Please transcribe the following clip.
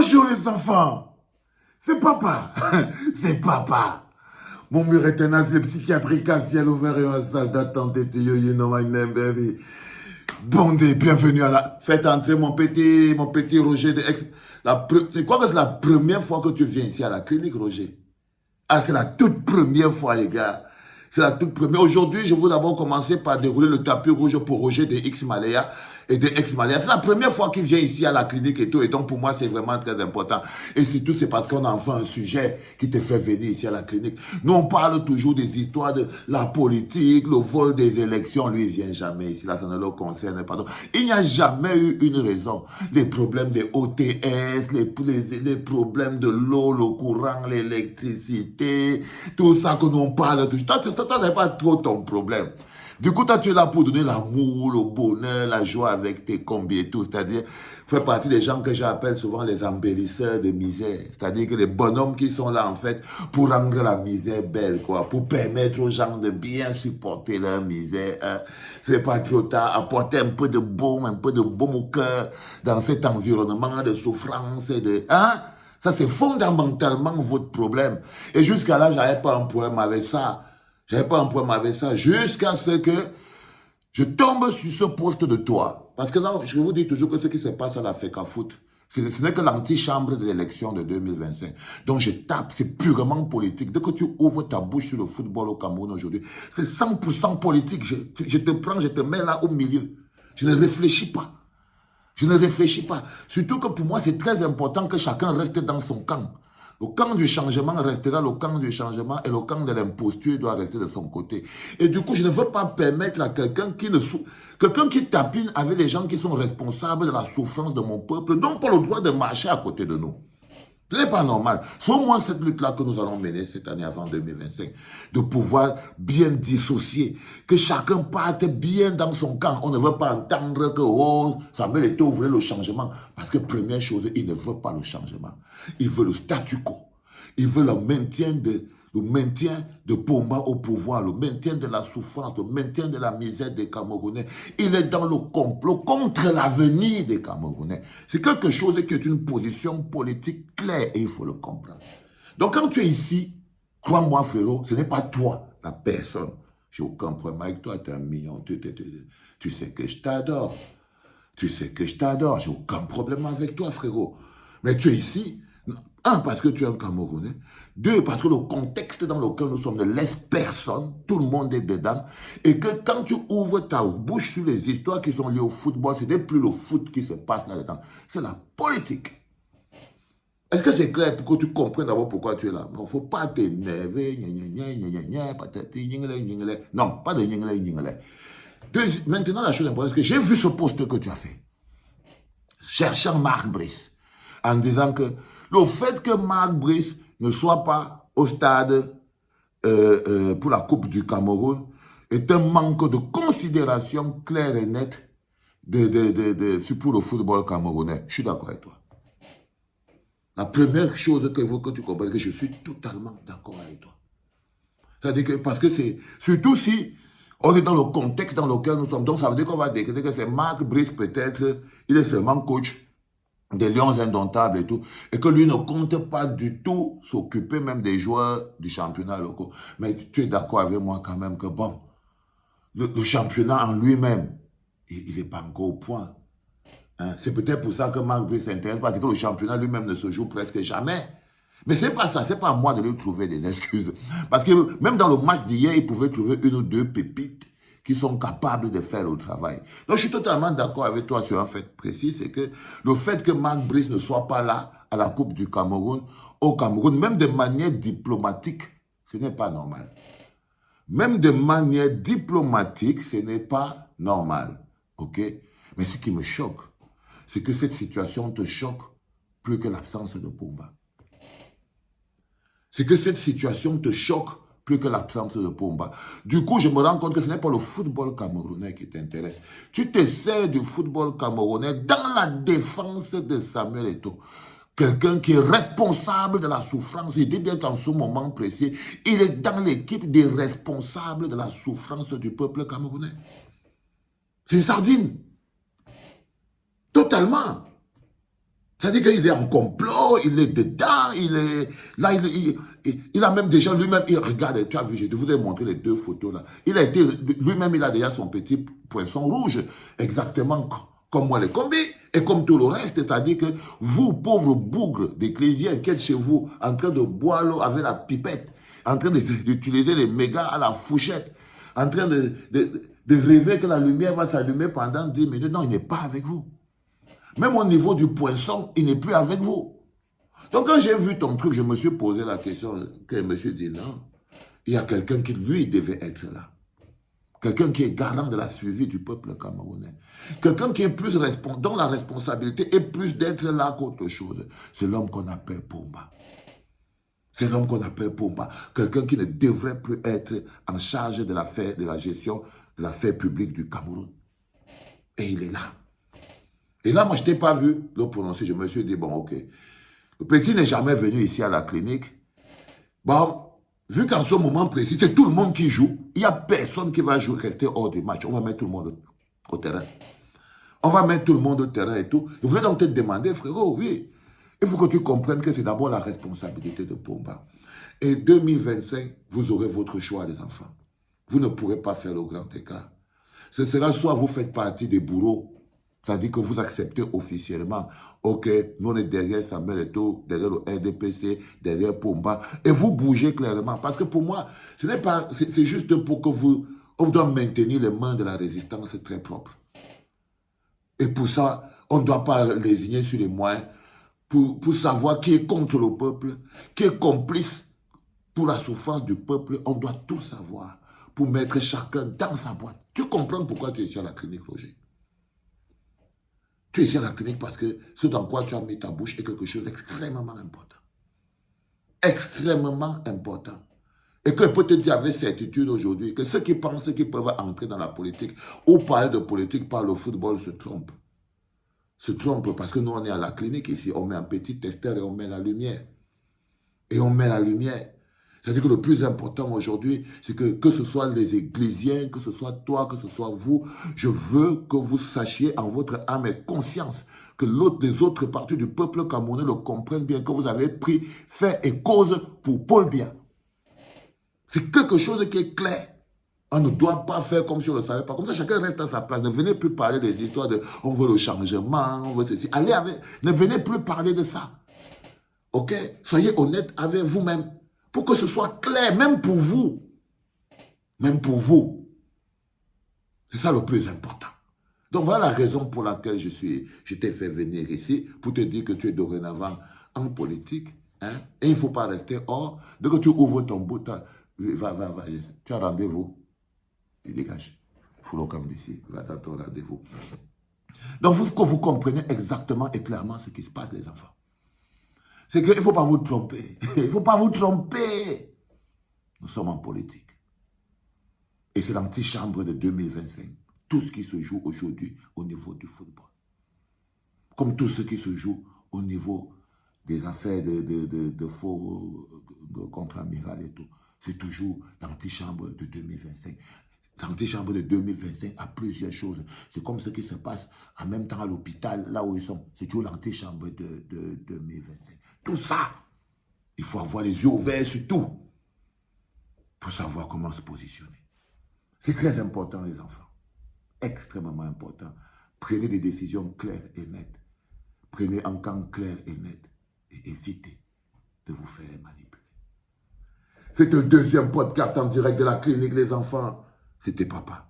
Bonjour les enfants, c'est papa, c'est papa. Mon mur est un asile psychiatrique à ciel ouvert et un salle d'attente et you know my name baby. Bondé, bienvenue à la... Faites entrer mon petit Roger de Aix. C'est quoi que c'est la première fois que tu viens ici à la clinique, Roger? Ah, c'est la toute première fois, les gars. C'est la toute première. Aujourd'hui, je veux d'abord commencer par dérouler le tapis rouge pour Roger de X-Malaya et de Ex-Malaya. C'est la première fois qu'il vient ici à la clinique et tout. Et donc, pour moi, c'est vraiment très important. Et surtout, c'est parce qu'on a enfin un sujet qui te fait venir ici à la clinique. Nous, on parle toujours des histoires de la politique, le vol des élections. Lui, il vient jamais ici. Là, ça ne le concerne pas. Donc, il n'y a jamais eu une raison. Les problèmes des OTS, les problèmes de l'eau, le courant, l'électricité, tout ça que nous on parle. Ça n'est pas trop ton problème. Du coup, toi, tu es là pour donner l'amour, le bonheur, la joie avec tes combis et tout. C'est-à-dire, faire partie des gens que j'appelle souvent les embellisseurs de misère. C'est-à-dire que les bonhommes qui sont là, en fait, pour rendre la misère belle, quoi. Pour permettre aux gens de bien supporter leur misère. Hein. C'est pas trop tard. Apporter un peu de baume au cœur dans cet environnement de souffrance et de... Hein? Ça, c'est fondamentalement votre problème. Et jusqu'à là, j'avais pas un problème avec ça. J'avais pas un problème avec ça jusqu'à ce que je tombe sur ce poste de toi. Parce que là, je vous dis toujours que ce qui se passe à la FECAFOOT, ce n'est que l'antichambre de l'élection de 2025. Donc je tape, c'est purement politique. Dès que tu ouvres ta bouche sur le football au Cameroun aujourd'hui, c'est 100% politique. Je te prends, je te mets là au milieu. Je ne réfléchis pas. Je ne réfléchis pas. Surtout que pour moi, c'est très important que chacun reste dans son camp. Le camp du changement restera le camp du changement et le camp de l'imposture doit rester de son côté. Et du coup, je ne veux pas permettre à quelqu'un qui tapine avec les gens qui sont responsables de la souffrance de mon peuple, n'ont pas le droit de marcher à côté de nous. Ce n'est pas normal. C'est au moins cette lutte-là que nous allons mener cette année avant 2025. De pouvoir bien dissocier. Que chacun parte bien dans son camp. On ne veut pas entendre que, oh, Samuel Eto'o voulait le changement. Parce que première chose, il ne veut pas le changement. Il veut le statu quo. Il veut le maintien de Pomba au pouvoir, le maintien de la souffrance, le maintien de la misère des Camerounais. Il est dans le complot contre l'avenir des Camerounais. C'est quelque chose qui est une position politique claire et il faut le comprendre. Donc quand tu es ici, crois-moi frérot, ce n'est pas toi, la personne. J'ai aucun problème avec toi, tu es un mignon, tu sais que je t'adore. Tu sais que je t'adore, j'ai aucun problème avec toi frérot. Mais tu es ici, un, parce que tu es un Camerounais. Deux, parce que le contexte dans lequel nous sommes ne laisse personne. Tout le monde est dedans. Et que quand tu ouvres ta bouche sur les histoires qui sont liées au football, ce n'est plus le foot qui se passe là-dedans. C'est la politique. Est-ce que c'est clair pour que tu comprennes d'abord pourquoi tu es là? Il ne faut pas t'énerver. Non, pas de gna. Maintenant, la chose importante, c'est que j'ai vu ce poste que tu as fait. Cherchant Marc Brice. En disant que le fait que Marc Brice ne soit pas au stade pour la Coupe du Cameroun est un manque de considération claire et nette pour le football camerounais. Je suis d'accord avec toi. La première chose que tu comprends, c'est que je suis totalement d'accord avec toi. C'est-à-dire que, parce que c'est, surtout si on est dans le contexte dans lequel nous sommes, donc ça veut dire qu'on va décréter que c'est Marc Brice peut-être, il est seulement coach des Lions indomptables et tout, et que lui ne compte pas du tout s'occuper même des joueurs du championnat local. Mais tu es d'accord avec moi quand même que bon, le championnat en lui-même, il n'est pas encore au point. Hein? C'est peut-être pour ça que Marc Brice s'intéresse, parce que le championnat lui-même ne se joue presque jamais. Mais c'est pas ça, c'est pas à moi de lui trouver des excuses. Parce que même dans le match d'hier, il pouvait trouver une ou deux pépites qui sont capables de faire le travail. Donc, je suis totalement d'accord avec toi sur un fait précis, c'est que le fait que Marc Brice ne soit pas là à la Coupe du Cameroun, au Cameroun, même de manière diplomatique, ce n'est pas normal. Même de manière diplomatique, ce n'est pas normal. OK? Mais ce qui me choque, c'est que cette situation te choque plus que l'absence de Pomba. C'est que cette situation te choque plus que l'absence de Pomba. Du coup, je me rends compte que ce n'est pas le football camerounais qui t'intéresse. Tu te sers du football camerounais dans la défense de Samuel Eto'o. Quelqu'un qui est responsable de la souffrance. Il dit bien qu'en ce moment précis, il est dans l'équipe des responsables de la souffrance du peuple camerounais. C'est une sardine. Totalement. Ça dit qu'il est en complot, chaud, il est dedans, il est... Là, il a même déjà lui-même... Regarde, tu as vu, je vous ai montré les 2 photos là. Il a été... Lui-même, il a déjà son petit poisson rouge, exactement comme moi les combis, et comme tout le reste, c'est-à-dire que vous, pauvres bougres d'ecclésiens, qui êtes chez vous, en train de boire l'eau avec la pipette, en train d'utiliser les mégas à la fourchette, en train de rêver que la lumière va s'allumer pendant 10 minutes. Non, il n'est pas avec vous. Même au niveau du poisson, il n'est plus avec vous. Donc quand j'ai vu ton truc, je me suis posé la question, que je me suis dit non, il y a quelqu'un qui, lui, devait être là. Quelqu'un qui est garant de la suivi du peuple camerounais. Quelqu'un qui est plus dont la responsabilité est plus d'être là qu'autre chose. C'est l'homme qu'on appelle Pomba. C'est l'homme qu'on appelle Pomba. Quelqu'un qui ne devrait plus être en charge de l'affaire, de la gestion de l'affaire publique du Cameroun. Et il est là. Et là, moi, je ne t'ai pas vu le prononcer. Je me suis dit, bon, ok. Le petit n'est jamais venu ici à la clinique. Bon, vu qu'en ce moment précis, c'est tout le monde qui joue, il n'y a personne qui va jouer, rester hors du match. On va mettre tout le monde au terrain. On va mettre tout le monde au terrain et tout. Je voulais donc te demander, frérot, oui, il faut que tu comprennes que c'est d'abord la responsabilité de Pomba. Et 2025, vous aurez votre choix, les enfants. Vous ne pourrez pas faire le grand écart. Ce sera soit vous faites partie des bourreaux, c'est-à-dire que vous acceptez officiellement, ok, nous on est derrière Samuel Eto'o, derrière le RDPC, derrière Pomba, et vous bougez clairement. Parce que pour moi, ce n'est pas, c'est juste pour que on doit maintenir les mains de la résistance très propres. Et pour ça, on ne doit pas lésigner sur les moyens pour savoir qui est contre le peuple, qui est complice pour la souffrance du peuple. On doit tout savoir pour mettre chacun dans sa boîte. Tu comprends pourquoi tu es ici à la clinique, Roger? Tu es ici à la clinique parce que ce dans quoi tu as mis ta bouche est quelque chose d'extrêmement important. Extrêmement important. Et que peut-être tu avais certitude aujourd'hui que ceux qui pensent qu'ils peuvent entrer dans la politique ou parler de politique par le football se trompent. Se trompent parce que nous on est à la clinique ici, on met un petit testeur et on met la lumière. Et on met la lumière. C'est-à-dire que le plus important aujourd'hui, c'est que ce soit les ecclésiens, que ce soit toi, que ce soit vous, je veux que vous sachiez en votre âme et conscience que les autres parties du peuple camerounais le comprennent bien, que vous avez pris fait et cause pour Paul Biya. C'est quelque chose qui est clair. On ne doit pas faire comme si on ne le savait pas. Comme ça, chacun reste à sa place. Ne venez plus parler des histoires de on veut le changement, on veut ceci. Allez avec. Ne venez plus parler de ça. Ok? Soyez honnête avec vous-même. Pour que ce soit clair, même pour vous. Même pour vous. C'est ça le plus important. Donc voilà la raison pour laquelle je t'ai fait venir ici, pour te dire que tu es dorénavant en politique. Hein? Et il ne faut pas rester hors. Dès que tu ouvres ton bout, va, tu as rendez-vous. Il dégage. Il faut le camp d'ici. Va dans ton rendez-vous. Donc il faut que vous compreniez exactement et clairement ce qui se passe, les enfants. C'est qu'il ne faut pas vous tromper. Il ne faut pas vous tromper. Nous sommes en politique. Et c'est l'antichambre de 2025. Tout ce qui se joue aujourd'hui au niveau du football. Comme tout ce qui se joue au niveau des affaires de faux contre-amiral et tout. C'est toujours l'antichambre de 2025. L'antichambre de 2025 a plusieurs choses. C'est comme ce qui se passe en même temps à l'hôpital, là où ils sont. C'est toujours l'antichambre de 2025. Tout ça, il faut avoir les yeux ouverts sur tout pour savoir comment se positionner. C'est très important, les enfants. Extrêmement important. Prenez des décisions claires et nettes. Prenez un camp clair et net et évitez de vous faire manipuler. C'est un deuxième podcast en direct de la clinique, les enfants. C'était papa.